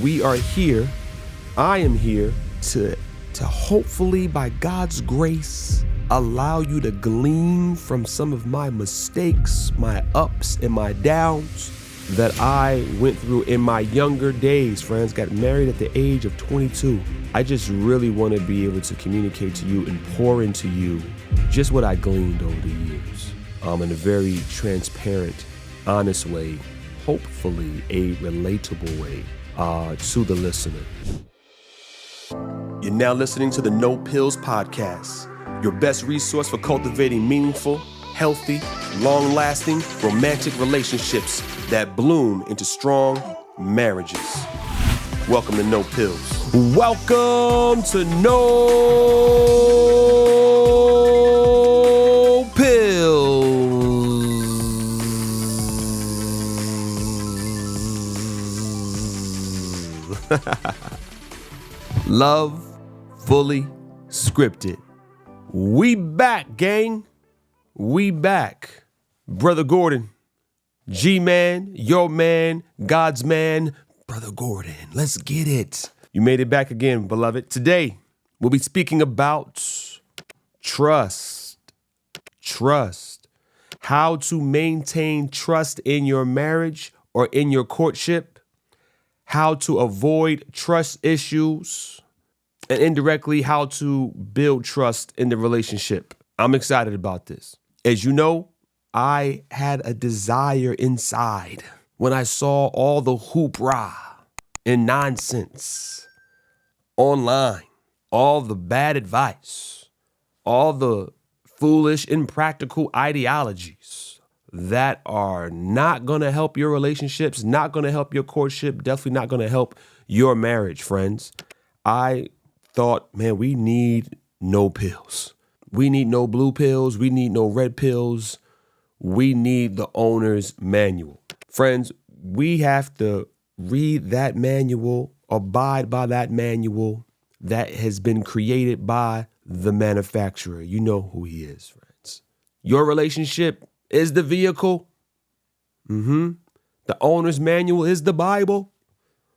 we are here. I am here to hopefully, by God's grace, allow you to glean from some of my mistakes, my ups and my downs that I went through in my younger days. Friends, got married at the age of 22. I just really want to be able to communicate to you and pour into you just what I gleaned over the years, in a very transparent, honest way, hopefully a relatable way to the listener. You're now listening to the No Pills Podcast, your best resource for cultivating meaningful, healthy, long-lasting, romantic relationships that bloom into strong marriages. Welcome to No Pills. Welcome to No Pills. Love fully scripted. We back, gang. We back. Brother Gordon, G-Man, your man, God's man, Brother Gordon. Let's get it. You made it back again, beloved. Today, we'll be speaking about trust. Trust. How to maintain trust in your marriage or in your courtship. How to avoid trust issues. And indirectly, how to build trust in the relationship. I'm excited about this. As you know, I had a desire inside when I saw all the hoopla and nonsense online, all the bad advice, all the foolish, impractical ideologies that are not going to help your relationships, not going to help your courtship, definitely not going to help your marriage, friends. I thought, man, we need no pills. We need no blue pills. We need no red pills. We need the owner's manual. Friends, we have to read that manual, abide by that manual that has been created by the manufacturer. You know who he is, friends. Your relationship is the vehicle. The owner's manual is the Bible.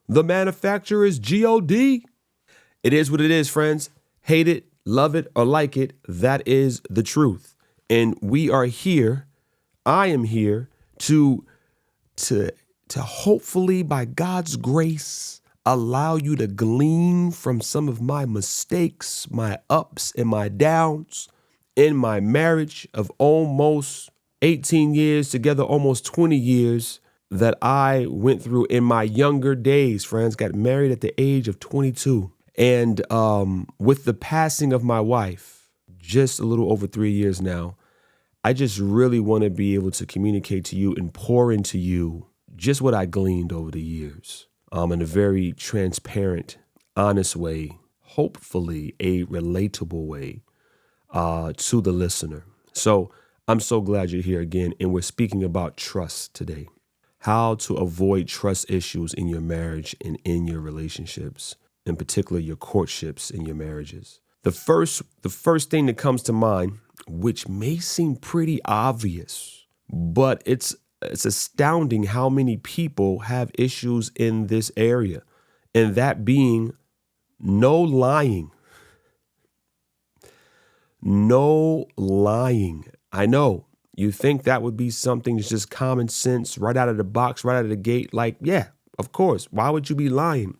The manufacturer is G-O-D. It is what it is, friends. Hate it, love it, or like it. That is the truth. And we are here. I am here to hopefully, by God's grace, allow you to glean from some of my mistakes, my ups and my downs in my marriage of almost 18 years together, almost 20 years that I went through in my younger days. Friends, got married at the age of 22. And with the passing of my wife, just a little over 3 years now, I just really want to be able to communicate to you and pour into you just what I gleaned over the years in a very transparent, honest way, hopefully a relatable way to the listener. So I'm so glad you're here again. And we're speaking about trust today, how to avoid trust issues in your marriage and in your relationships. In particular, your courtships and your marriages. The first thing that comes to mind, which may seem pretty obvious, but it's astounding how many people have issues in this area, and that being no lying. No lying. I know you think that would be something that's just common sense, right out of the box, right out of the gate. Like, yeah, of course. Why would you be lying?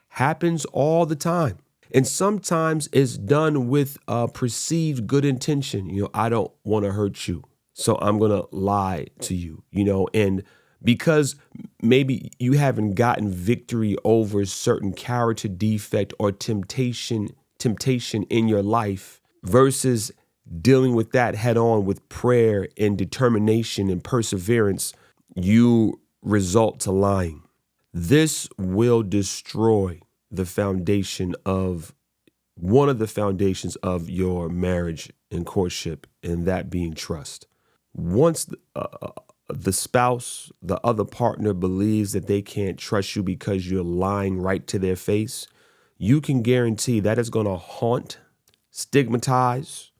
Happens all the time. And sometimes it's done with perceived good intention. I don't want to hurt you, so I'm going to lie to you, and because maybe you haven't gotten victory over certain character defect or temptation in your life versus dealing with that head on with prayer and determination and perseverance, you result to lying. This will destroy the foundation of one of the foundations of your marriage and courtship, and that being trust. Once the spouse, the other partner believes that they can't trust you because you're lying right to their face, you can guarantee that is going to haunt, stigmatize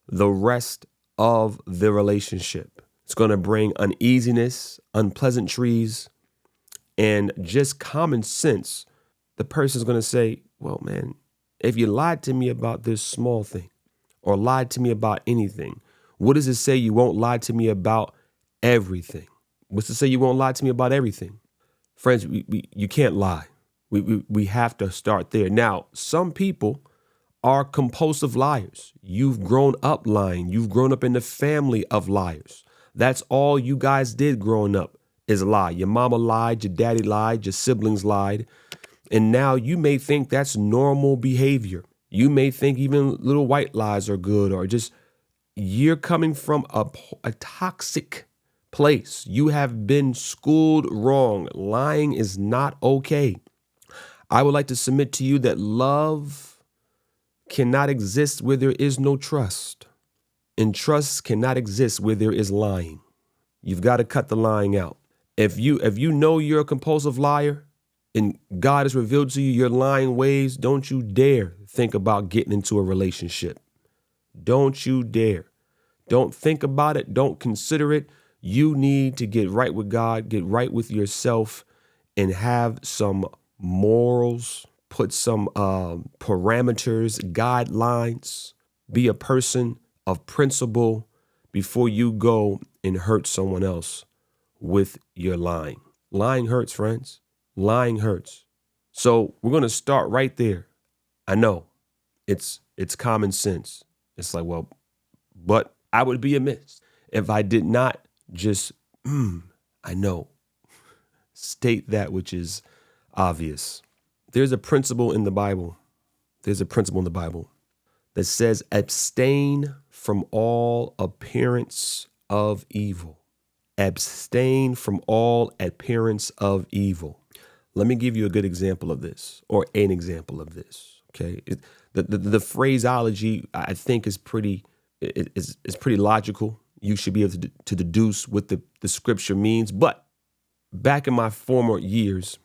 the rest of the relationship. It's going to bring uneasiness, unpleasantries, And just common sense, the person's going to say, well, man, if you lied to me about this small thing or lied to me about anything, what does it say you won't lie to me about everything? What's to say you won't lie to me about everything? Friends, you can't lie. We have to start there. Now, some people are compulsive liars. You've grown up lying. You've grown up in the family of liars. That's all you guys did growing up is lie. Your mama lied, your daddy lied, your siblings lied. And now you may think that's normal behavior. You may think even little white lies are good, or just you're coming from a toxic place. You have been schooled wrong. Lying is not okay. I would like to submit to you that love cannot exist where there is no trust, and trust cannot exist where there is lying. You've got to cut the lying out. If you know you're a compulsive liar and God has revealed to you your lying ways, don't you dare think about getting into a relationship. Don't you dare. Don't think about it. Don't consider it. You need to get right with God, get right with yourself, and have some morals, put some parameters, guidelines, be a person of principle before you go and hurt someone else with your lying. Lying hurts, friends. Lying hurts. So we're going to start right there. I know it's common sense. It's like, well, but I would be amiss if I did not just, I know, state that which is obvious. There's a principle in the Bible. There's a principle in the Bible that says abstain from all appearance of evil. Abstain from all appearance of evil. Let me give you a good example of this, or an example of this. Okay, the phraseology I think is pretty logical. You should be able to deduce what the scripture means. But back in my former years,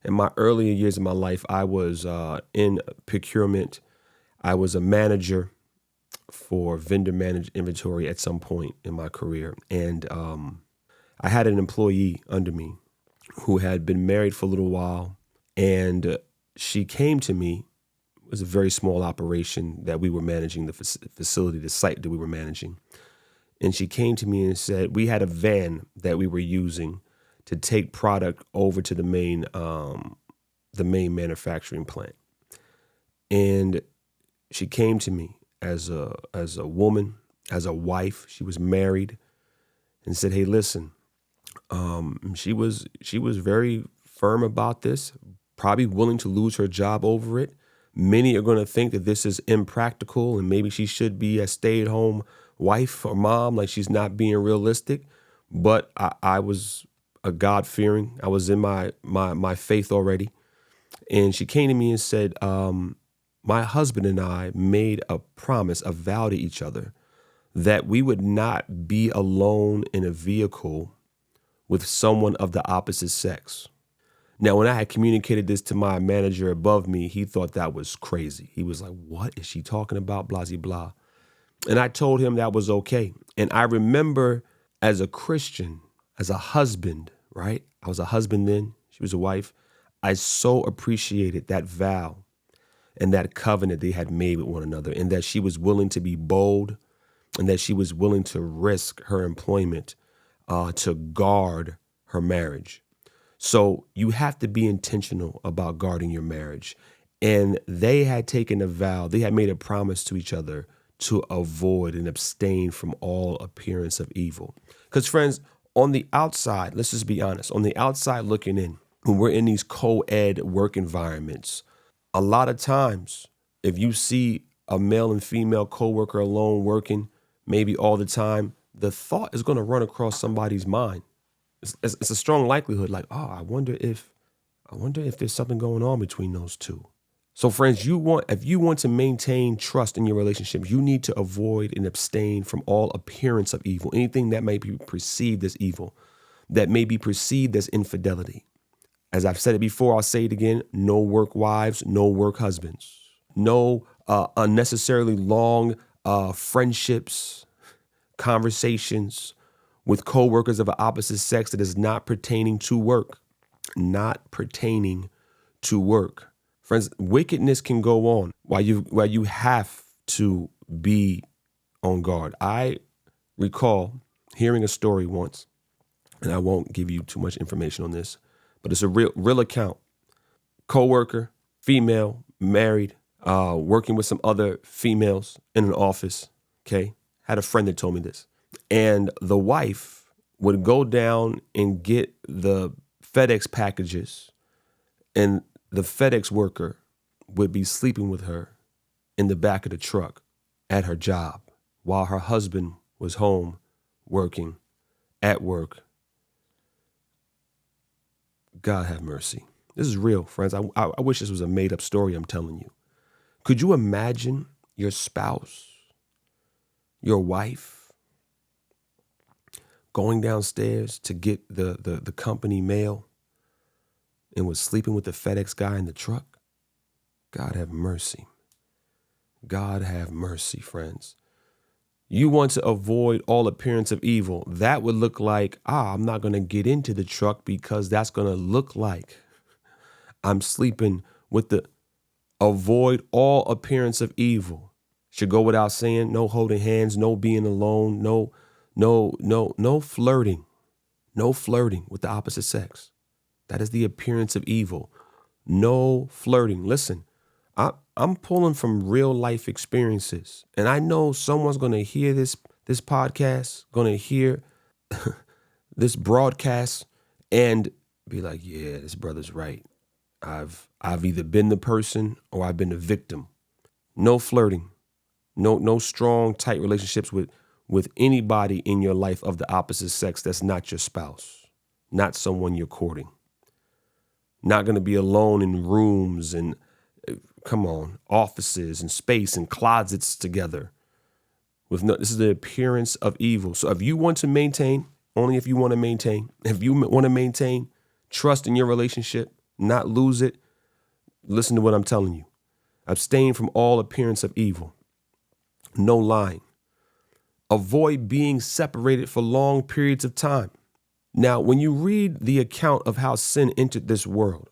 in my earlier years of my life, I was in procurement. I was a manager for vendor managed inventory at some point in my career. And I had an employee under me who had been married for a little while. And she came to me. It was a very small operation that we were managing, the facility, the site that we were managing. And she came to me and said, we had a van that we were using to take product over to the main manufacturing plant. And she came to me as a woman, as a wife. She was married, and said, "Hey, listen." She was very firm about this, probably willing to lose her job over it. Many are going to think that this is impractical, and maybe she should be a stay-at-home wife or mom, like she's not being realistic. But I was a God-fearing. I was in my faith already. And she came to me and said, my husband and I made a promise, a vow to each other, that we would not be alone in a vehicle with someone of the opposite sex. Now, when I had communicated this to my manager above me, he thought that was crazy. He was like, what is she talking about? Blah, blah, blah. And I told him that was okay. And I remember as a Christian, as a husband, right? I was a husband then. She was a wife. I so appreciated that vow and that covenant they had made with one another, and that she was willing to be bold, and that she was willing to risk her employment to guard her marriage. So you have to be intentional about guarding your marriage. And they had taken a vow, they had made a promise to each other to avoid and abstain from all appearance of evil. Because friends, on the outside, let's just be honest, on the outside looking in, when we're in these co-ed work environments, a lot of times, if you see a male and female coworker alone working, maybe all the time, the thought is going to run across somebody's mind. It's a strong likelihood, like, oh, I wonder if there's something going on between those two. So, friends, if you want to maintain trust in your relationship, you need to avoid and abstain from all appearance of evil, anything that may be perceived as evil, that may be perceived as infidelity. As I've said it before, I'll say it again: no work wives, no work husbands, no unnecessarily long friendships, conversations with coworkers of the opposite sex that is not pertaining to work. not pertaining to work. Friends, wickedness can go on while you have to be on guard. I recall hearing a story once, and I won't give you too much information on this, but it's a real account. Coworker, female, married, working with some other females in an office. Okay, had a friend that told me this, and the wife would go down and get the FedEx packages, and the FedEx worker would be sleeping with her in the back of the truck at her job while her husband was home working at work. God have mercy. This is real, friends. I wish this was a made up story I'm telling you. Could you imagine your spouse, your wife, going downstairs to get the company mail and was sleeping with the FedEx guy in the truck? God have mercy. God have mercy, friends. You want to avoid all appearance of evil. That would look like, I'm not going to get into the truck because that's going to look like I'm sleeping with the... Avoid all appearance of evil. Should go without saying. No holding hands, no being alone, no flirting. No flirting with the opposite sex. That is the appearance of evil. No flirting. Listen, I'm pulling from real life experiences. And I know someone's going to hear this podcast, going to hear this broadcast and be like, yeah, this brother's right. I've either been the person or I've been the victim. No flirting. No strong, tight relationships with anybody in your life of the opposite sex that's not your spouse, not someone you're courting. Not going to be alone in rooms and, offices and space and closets together. This is the appearance of evil. So if you want to maintain, if you want to maintain trust in your relationship, not lose it, listen to what I'm telling you. Abstain from all appearance of evil. No lying. Avoid being separated for long periods of time. Now, when you read the account of how sin entered this world,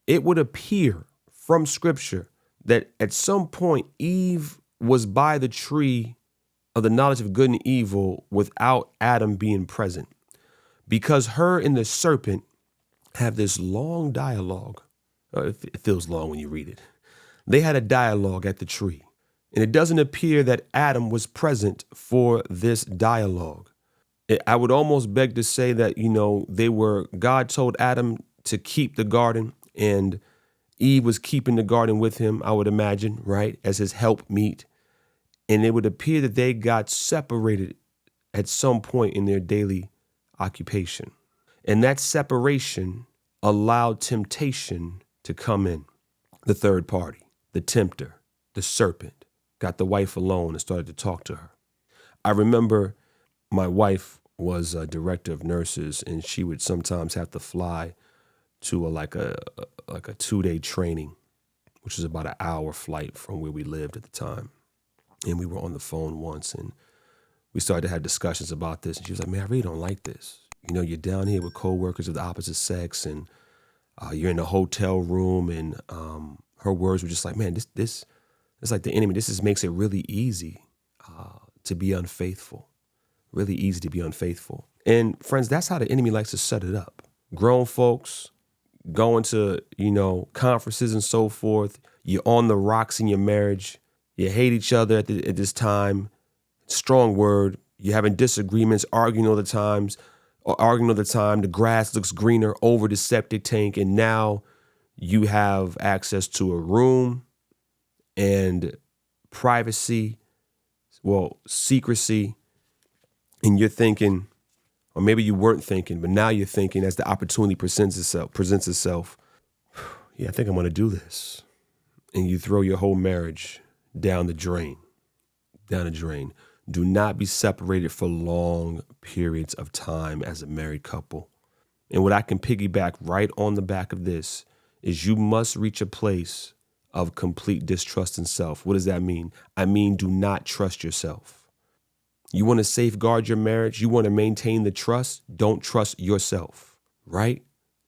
it would appear from Scripture that at some point Eve was by the tree of the knowledge of good and evil without Adam being present, because her and the serpent have this long dialogue. It feels long when you read it. They had a dialogue at the tree, and it doesn't appear that Adam was present for this dialogue. I would almost beg to say that, God told Adam to keep the garden, and Eve was keeping the garden with him, I would imagine, right, as his helpmeet. And it would appear that they got separated at some point in their daily occupation. And that separation allowed temptation to come in. The third party, the tempter, the serpent, got the wife alone and started to talk to her. I remember my wife was a director of nurses, and she would sometimes have to fly to a 2-day training, which was about an hour flight from where we lived at the time. And we were on the phone once, and we started to have discussions about this. And she was like, man, I really don't like this. You're down here with coworkers of the opposite sex, and you're in a hotel room, and her words were just like, man, this it's like the enemy. This makes it really easy to be unfaithful. Really easy to be unfaithful. And friends, that's how the enemy likes to set it up. Grown folks going to, conferences and so forth. You're on the rocks in your marriage. You hate each other at this time. Strong word. You're having disagreements, arguing all the time. The grass looks greener over the septic tank. And now you have access to a room and privacy, secrecy. And you're thinking, or maybe you weren't thinking, but now you're thinking as the opportunity presents itself, yeah, I think I'm going to do this. And you throw your whole marriage down the drain. Do not be separated for long periods of time as a married couple. And what I can piggyback right on the back of this is you must reach a place of complete distrust in self. What does that mean? I mean, do not trust yourself. You want to safeguard your marriage? You want to maintain the trust? Don't trust yourself, right?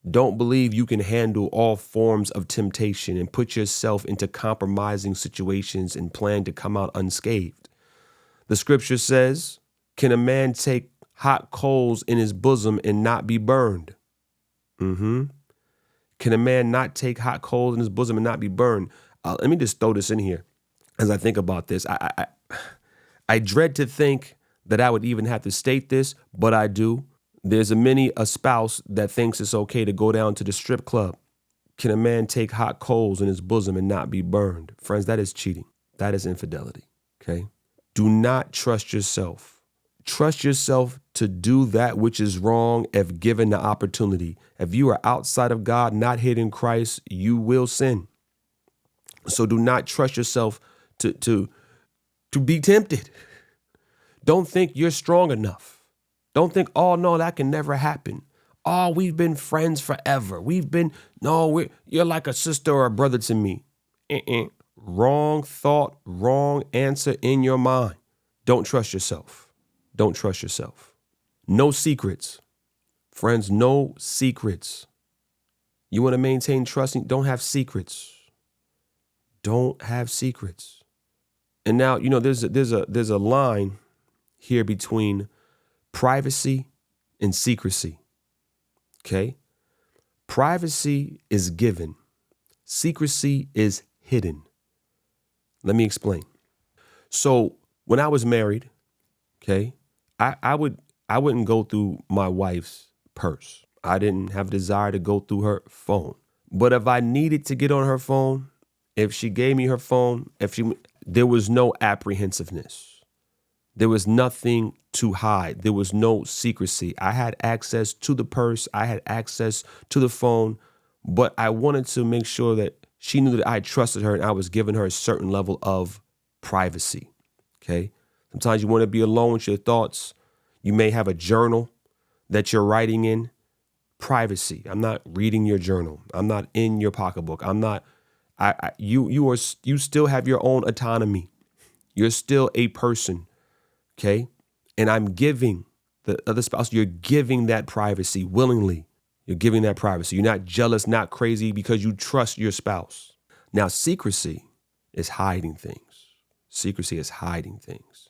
Don't believe you can handle all forms of temptation and put yourself into compromising situations and plan to come out unscathed. The scripture says, can a man take hot coals in his bosom and not be burned? Can a man not take hot coals in his bosom and not be burned? Let me just throw this in here as I think about this. I dread to think that I would even have to state this, but I do. There's a spouse that thinks it's okay to go down to the strip club. Can a man take hot coals in his bosom and not be burned? Friends, that is cheating. That is infidelity. Okay? Do not trust yourself. Trust yourself to do that which is wrong if given the opportunity. If you are outside of God, not hid in Christ, you will sin. So do not trust yourself to be tempted. Don't think you're strong enough. Don't think, oh, no, that can never happen. Oh, we've been friends forever. You're like a sister or a brother to me. Wrong thought, wrong answer in your mind. Don't trust yourself. Don't trust yourself. No secrets. Friends, no secrets. You want to maintain trusting? Don't have secrets. Don't have secrets. And now, there's a line here between privacy and secrecy. Okay? Privacy is given. Secrecy is hidden. Let me explain. So when I was married, okay, I wouldn't go through my wife's purse. I didn't have a desire to go through her phone. But if I needed to get on her phone, if she gave me her phone, there was no apprehensiveness. There was nothing to hide. There was no secrecy. I had access to the purse. I had access to the phone, but I wanted to make sure that she knew that I trusted her and I was giving her a certain level of privacy. Okay. Sometimes you want to be alone with your thoughts. You may have a journal that you're writing in. Privacy. I'm not reading your journal. I'm not in your pocketbook. I'm not. You still have your own autonomy. You're still a person. Okay. And I'm giving the other spouse, you're giving that privacy willingly. You're giving that privacy. You're not jealous, not crazy because you trust your spouse. Now, secrecy is hiding things. Secrecy is hiding things.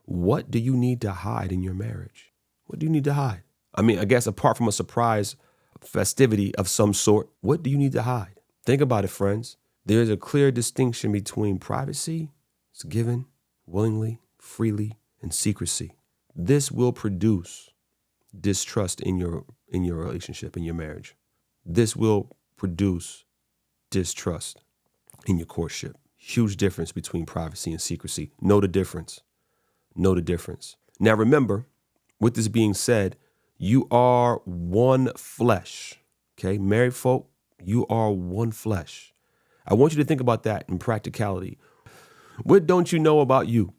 What do you need to hide in your marriage? What do you need to hide? I mean, I guess apart from a surprise festivity of some sort, what do you need to hide? Think about it, friends. There's a clear distinction between privacy, it's given willingly, freely, and secrecy. This will produce distrust in your relationship, in your marriage. This will produce distrust in your courtship. Huge difference between privacy and secrecy. Know the difference. Know the difference. Now remember, with this being said, you are one flesh. Okay, married folk, you are one flesh. I want you to think about that in practicality. What don't you know about you?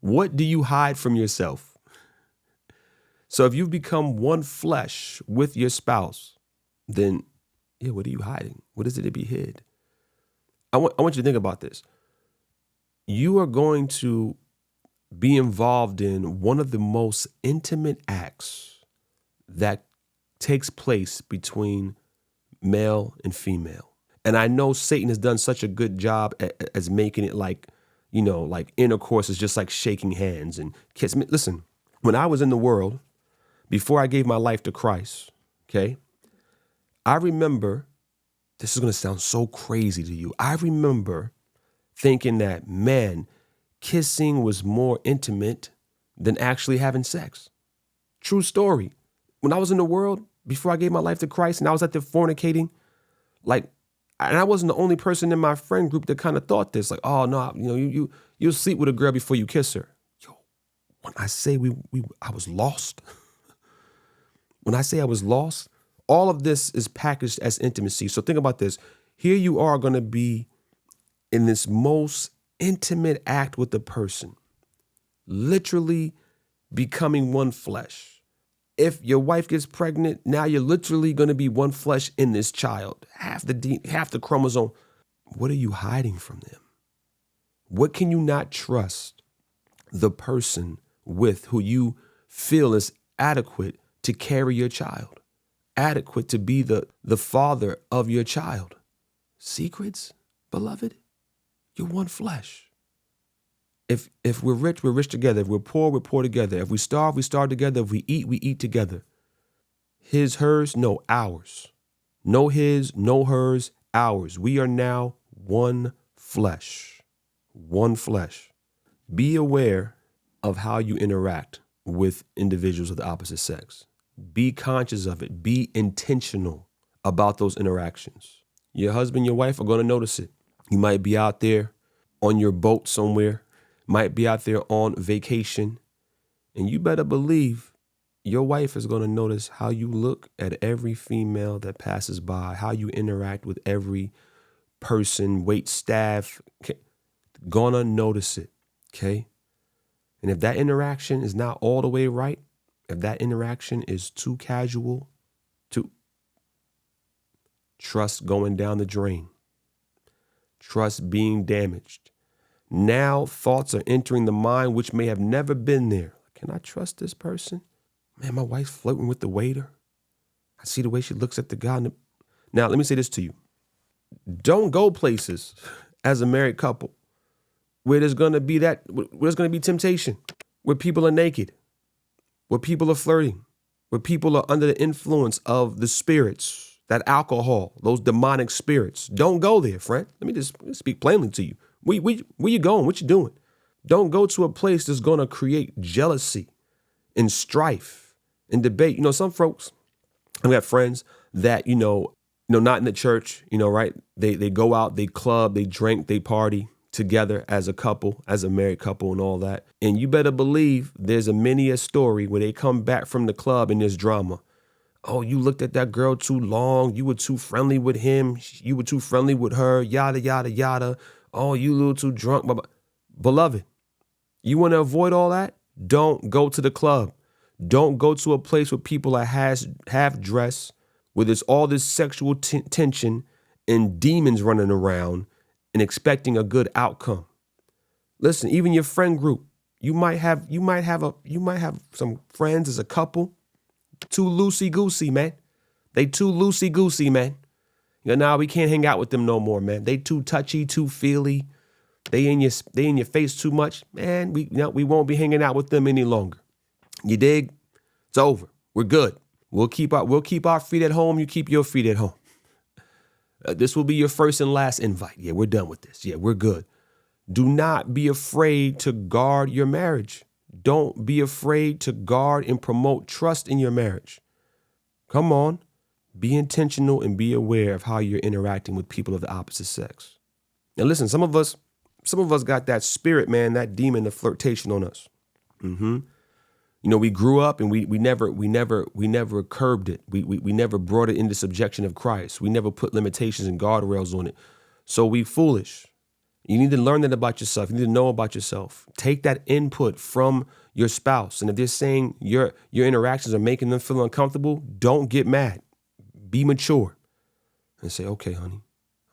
What do you hide from yourself? So if you've become one flesh with your spouse, then what are you hiding? What is it to be hid? I want you to think about this. You are going to be involved in one of the most intimate acts that takes place between male and female. And I know Satan has done such a good job as making it like intercourse is just like shaking hands and kissing. Listen, when I was in the world, before I gave my life to Christ, okay, I remember, this is going to sound so crazy to you. I remember thinking that, man, kissing was more intimate than actually having sex. True story. When I was in the world, before I gave my life to Christ and I was out there fornicating, and I wasn't the only person in my friend group that kind of thought this, like, oh no, you'll sleep with a girl before you kiss her. Yo, when I say I was lost, when I say I was lost, all of this is packaged as intimacy. So think about this. Here you are going to be in this most intimate act with the person, literally becoming one flesh. If your wife gets pregnant, now you're literally going to be one flesh in this child, half the chromosome. What are you hiding from them? What can you not trust the person with who you feel is adequate to carry your child? adequate to be the father of your child. Secrets, beloved, you're one flesh. If we're rich together. If we're poor together. If we starve together. If we eat together. His, hers, no, ours. No his, no hers, ours. We are now one flesh. One flesh. Be aware of how you interact with individuals of the opposite sex. Be conscious of it. Be intentional about those interactions. Your husband, your wife are going to notice it. You might be out there on your boat somewhere, might be out there on vacation, and you better believe your wife is going to notice how you look at every female that passes by, how you interact with every person, wait staff, gonna notice it, okay? And if that interaction is not all the way right, if that interaction is too casual, too trust going down the drain, trust being damaged. Now thoughts are entering the mind which may have never been there. Can I trust this person? Man, my wife's flirting with the waiter. I see the way she looks at the guy. Now, let me say this to you. Don't go places as a married couple where there's going to be temptation, where people are naked, where people are flirting, where people are under the influence of the spirits, that alcohol, those demonic spirits. Don't go there, friend. Let me just speak plainly to you. Where you going? What you doing? Don't go to a place that's going to create jealousy and strife and debate. Some folks, we have friends that, not in the church, right? They go out, they club, they drink, they party together as a couple, as a married couple and all that. And you better believe there's many a story where they come back from the club and there's drama. Oh, you looked at that girl too long. You were too friendly with him. You were too friendly with her. Yada, yada, yada. Oh, you a little too drunk. Beloved, you want to avoid all that? Don't go to the club. Don't go to a place where people are half dressed, where there's all this sexual tension and demons running around and expecting a good outcome. Listen, even your friend group, you might have some friends as a couple, too loosey-goosey, man. They too loosey-goosey, man. Now we can't hang out with them no more, man. They too touchy, too feely. They in your face too much, man. We won't be hanging out with them any longer. You dig? It's over. We're good. We'll keep our feet at home. You keep your feet at home. This will be your first and last invite. Yeah, we're done with this. Yeah, we're good. Do not be afraid to guard your marriage. Don't be afraid to guard and promote trust in your marriage. Come on. Be intentional and be aware of how you're interacting with people of the opposite sex. Now listen, some of us got that spirit, man, that demon of flirtation on us. We grew up and we never curbed it. We never brought it into subjection of Christ. We never put limitations and guardrails on it. So we foolish. You need to learn that about yourself. You need to know about yourself. Take that input from your spouse. And if they're saying your interactions are making them feel uncomfortable, don't get mad. Be mature and say, okay, honey.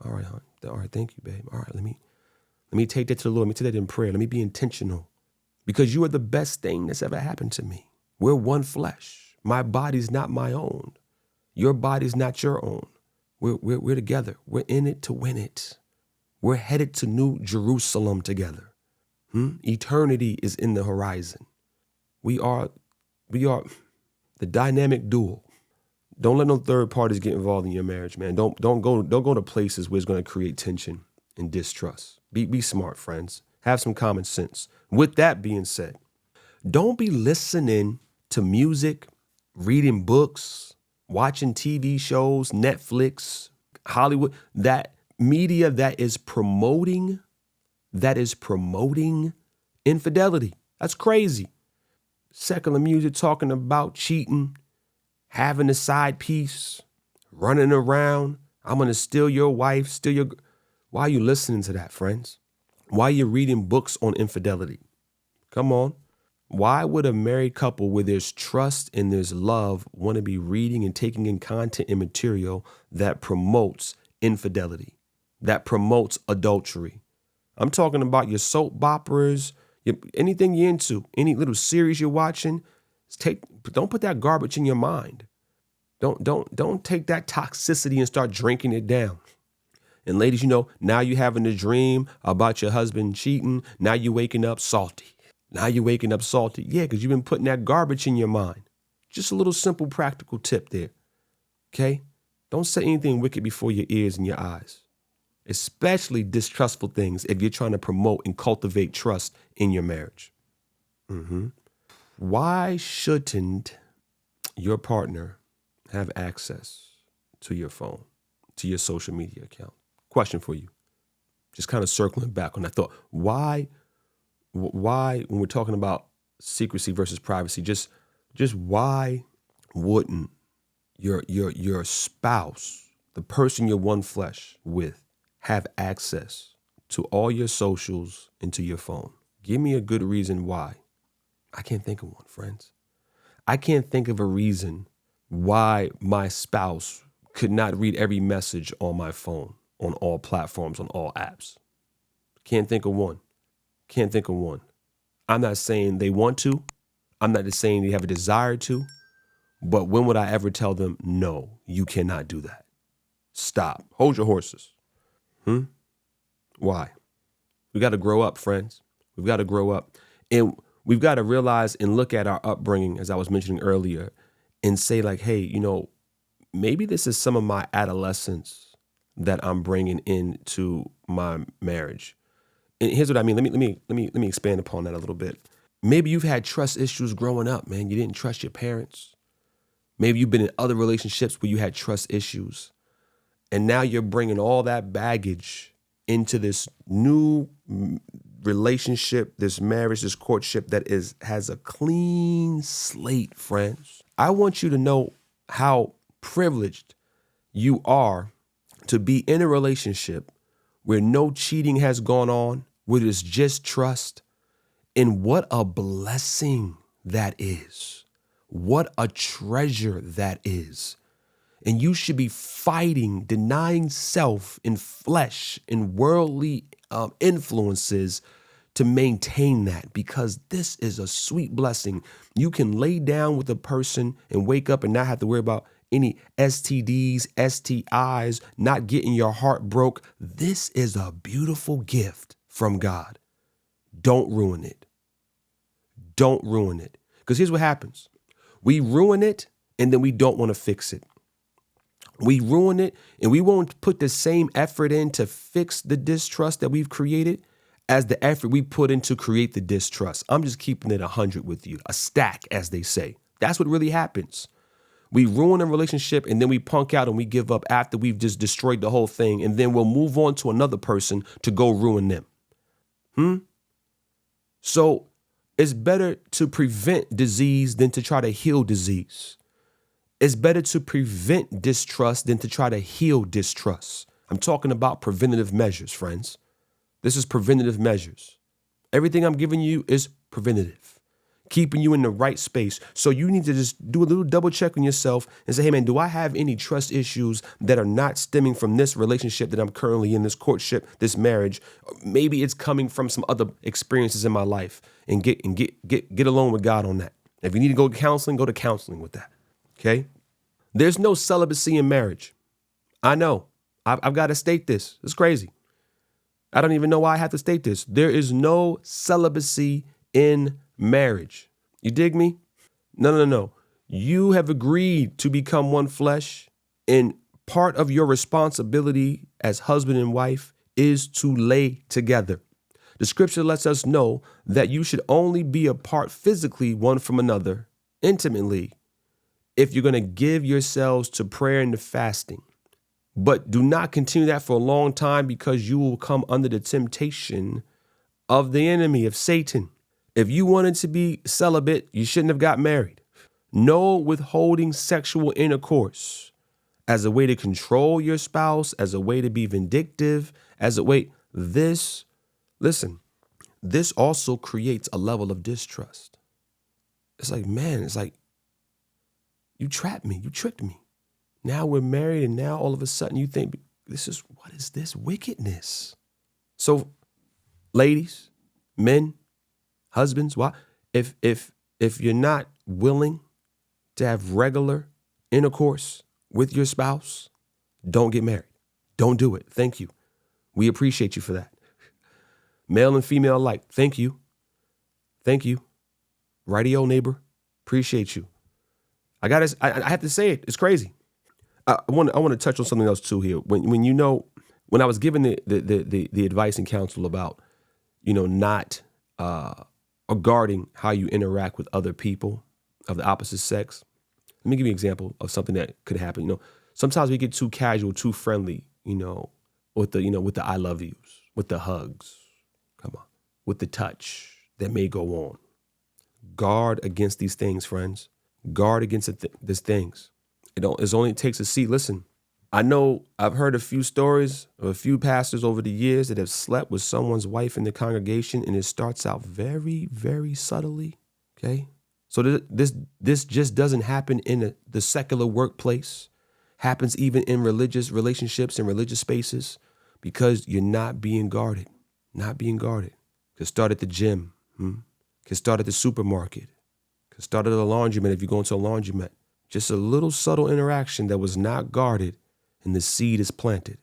All right, honey. All right, thank you, babe. All right, let me take that to the Lord. Let me take that in prayer. Let me be intentional. Because you are the best thing that's ever happened to me. We're one flesh. My body's not my own. Your body's not your own. We're together. We're in it to win it. We're headed to New Jerusalem together. Eternity is in the horizon. We are the dynamic duo. Don't let no third parties get involved in your marriage, man. Don't go to places where it's going to create tension and distrust. Be smart, friends. Have some common sense. With that being said, don't be listening to music, reading books, watching TV shows, Netflix, Hollywood, that media that is promoting infidelity. That's crazy. Secular music talking about cheating, having a side piece, running around. I'm going to steal your wife, Why are you listening to that, friends? Why are you reading books on infidelity? Come on. Why would a married couple where there's trust and there's love want to be reading and taking in content and material that promotes infidelity, that promotes adultery? I'm talking about your soap operas, anything you're into, any little series you're watching. Don't put that garbage in your mind. Don't take that toxicity and start drinking it down. And ladies, now you having a dream about your husband cheating. Now you waking up salty. Yeah, because you've been putting that garbage in your mind. Just a little simple practical tip there. Okay? Don't say anything wicked before your ears and your eyes, especially distrustful things if you're trying to promote and cultivate trust in your marriage. Why shouldn't your partner have access to your phone, to your social media account? Question for you. Just kind of circling back on that thought. Why, when we're talking about secrecy versus privacy, just why wouldn't your spouse, the person you're one flesh with, have access to all your socials and to your phone? Give me a good reason why. I can't think of one, friends. I can't think of a reason why my spouse could not read every message on my phone, on all platforms, on all apps. Can't think of one. I'm not saying they want to. I'm not just saying they have a desire to. But when would I ever tell them, no, you cannot do that? Stop. Hold your horses. Why? We got to grow up, friends. We've got to grow up. And we've got to realize and look at our upbringing, as I was mentioning earlier, and say like, hey, maybe this is some of my adolescence that I'm bringing into my marriage. And here's what I mean. Let me expand upon that a little bit. Maybe you've had trust issues growing up, man. You didn't trust your parents. Maybe you've been in other relationships where you had trust issues. And now you're bringing all that baggage into this new relationship, this marriage, this courtship that has a clean slate, friends. I want you to know how privileged you are to be in a relationship where no cheating has gone on, where there's just trust. And what a blessing that is. What a treasure that is. And you should be fighting, denying self and flesh and worldly influences to maintain that, because this is a sweet blessing. You can lay down with a person and wake up and not have to worry about any STDs, STIs, not getting your heart broke. This is a beautiful gift from God. Don't ruin it. Don't ruin it. Because here's what happens. We ruin it and then we don't want to fix it. We ruin it and we won't put the same effort in to fix the distrust that we've created as the effort we put in to create the distrust. I'm just keeping it 100 with you, a stack, as they say. That's what really happens. We ruin a relationship and then we punk out and we give up after we've just destroyed the whole thing. And then we'll move on to another person to go ruin them. So it's better to prevent disease than to try to heal disease. It's better to prevent distrust than to try to heal distrust. I'm talking about preventative measures, friends. This is preventative measures. Everything I'm giving you is preventative, keeping you in the right space. So you need to just do a little double check on yourself and say, hey, man, do I have any trust issues that are not stemming from this relationship that I'm currently in, this courtship, this marriage? Maybe it's coming from some other experiences in my life, and get along with God on that. If you need to go to counseling with that. Okay? There's no celibacy in marriage. I know. I've got to state this. It's crazy. I don't even know why I have to state this. There is no celibacy in marriage. You dig me? No. You have agreed to become one flesh, and part of your responsibility as husband and wife is to lay together. The scripture lets us know that you should only be apart physically one from another, intimately, if you're going to give yourselves to prayer and to fasting. But do not continue that for a long time, because you will come under the temptation of the enemy, of Satan. If you wanted to be celibate, you shouldn't have got married. No withholding sexual intercourse as a way to control your spouse, as a way to be vindictive, as a way. This also creates a level of distrust. It's like, man, you trapped me, you tricked me. Now we're married, and now all of a sudden you think, what is this wickedness? So, ladies, men, husbands, why? If you're not willing to have regular intercourse with your spouse, don't get married. Don't do it. Thank you. We appreciate you for that. Male and female alike, thank you. Thank you. Rightio, neighbor. Appreciate you. I have to say it. It's crazy. I want to touch on something else too here. When I was given the advice and counsel about, not or guarding how you interact with other people of the opposite sex. Let me give you an example of something that could happen. Sometimes we get too casual, too friendly, with the I love yous, with the hugs, with the touch that may go on. Guard against these things, friends. Guard against these things. It only takes a seat. Listen, I know I've heard a few stories of a few pastors over the years that have slept with someone's wife in the congregation, and it starts out very, very subtly. Okay, so this just doesn't happen in the secular workplace. Happens even in religious relationships and religious spaces, because you're not being guarded. Not being guarded. Could start at the gym. Could start at the supermarket. Could start at a laundromat if you go into a laundromat. Just a little subtle interaction that was not guarded, and the seed is planted.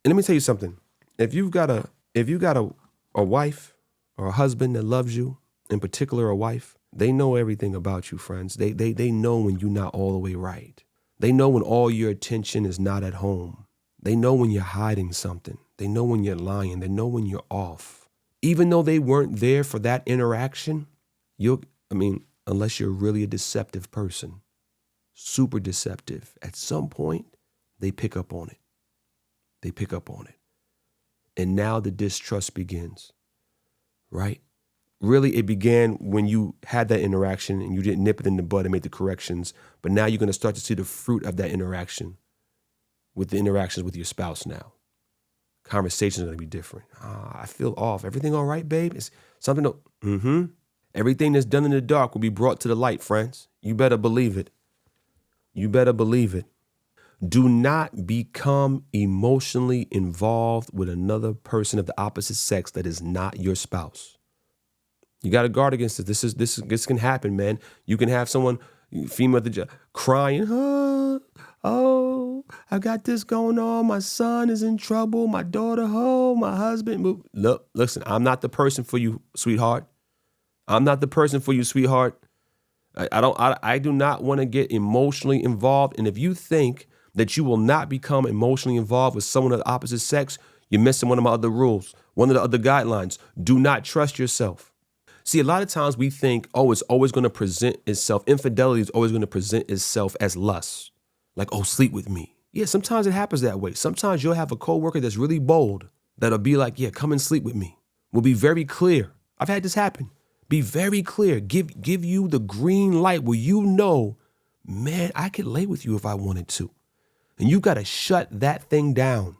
And let me tell you something. If you've got a wife or a husband that loves you, in particular a wife, they know everything about you, friends. They know when you're not all the way right. They know when all your attention is not at home. They know when you're hiding something. They know when you're lying. They know when you're off. Even though they weren't there for that interaction, unless you're really a deceptive person, super deceptive, at some point, they pick up on it. They pick up on it. And now the distrust begins, right? Really, it began when you had that interaction and you didn't nip it in the bud and make the corrections. But now you're going to start to see the fruit of that interaction with the interactions with your spouse now. Conversations are going to be different. I feel off. Everything all right, babe? It's something Everything that's done in the dark will be brought to the light, friends. You better believe it. You better believe it. Do not become emotionally involved with another person of the opposite sex that is not your spouse. You got to guard against it. This can happen, man. You can have someone, female at the job, crying, oh, I got this going on. My son is in trouble. My daughter, my husband. Look, listen, I'm not the person for you, sweetheart. I'm not the person for you, sweetheart. I do not want to get emotionally involved. And if you think that you will not become emotionally involved with someone of the opposite sex, you're missing one of my other rules, one of the other guidelines. Do not trust yourself. See, a lot of times we think, it's always going to present itself. Infidelity is always going to present itself as lust. Like, sleep with me. Yeah, sometimes it happens that way. Sometimes you'll have a coworker that's really bold that'll be like, yeah, come and sleep with me. We'll be very clear. I've had this happen. Be very clear. Give you the green light where man, I could lay with you if I wanted to. And you got to shut that thing down.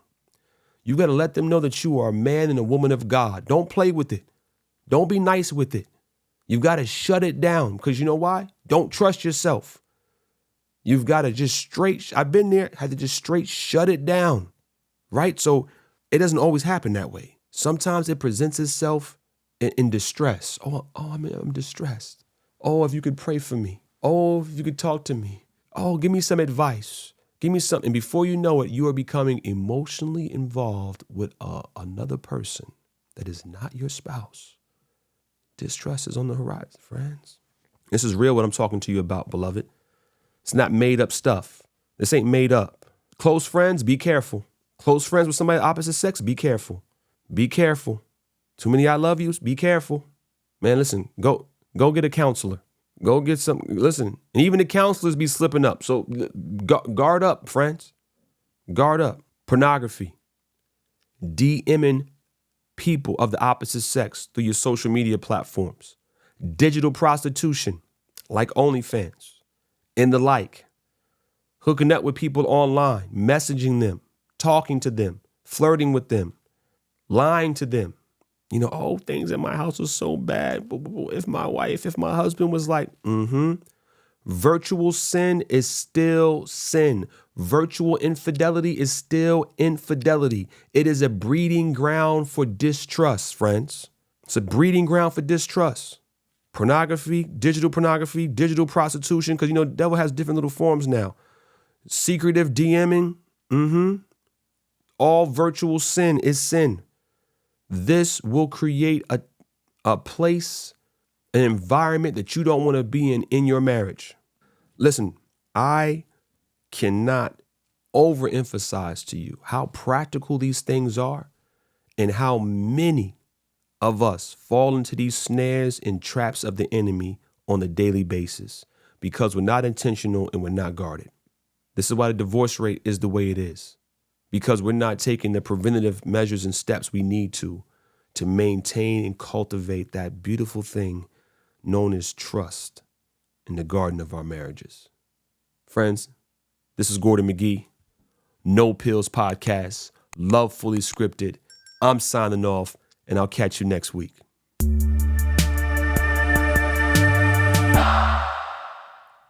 You got to let them know that you are a man and a woman of God. Don't play with it. Don't be nice with it. You've got to shut it down, because you know why? Don't trust yourself. You've got to I've been there, had to just straight shut it down, right? So it doesn't always happen that way. Sometimes it presents itself in distress. I'm distressed. Oh, if you could pray for me. Oh, if you could talk to me. Oh, give me some advice. Give me something. And before you know it, you are becoming emotionally involved with another person that is not your spouse. Distrust is on the horizon, friends. This is real what I'm talking to you about, beloved. It's not made up stuff. This ain't made up. Close friends, be careful. Close friends with somebody of the opposite sex, be careful. Be careful. Too many I love yous, be careful. Man, listen, go get a counselor. Go get some, listen, and even the counselors be slipping up. So guard up, friends. Guard up. Pornography. DMing people of the opposite sex through your social media platforms. Digital prostitution, like OnlyFans, and the like. Hooking up with people online, messaging them, talking to them, flirting with them, lying to them. Things in my house was so bad. If my husband was like, Virtual sin is still sin. Virtual infidelity is still infidelity. It is a breeding ground for distrust, friends. It's a breeding ground for distrust. Pornography, digital prostitution, because the devil has different little forms now. secretive DMing, all virtual sin is sin. This will create a place, an environment that you don't want to be in your marriage. Listen, I cannot overemphasize to you how practical these things are and how many of us fall into these snares and traps of the enemy on a daily basis because we're not intentional and we're not guarded. This is why the divorce rate is the way it is, because we're not taking the preventative measures and steps we need to maintain and cultivate that beautiful thing known as trust in the garden of our marriages. Friends, this is Gordon McGee, No Pills Podcast, Love Fully Scripted. I'm signing off, and I'll catch you next week.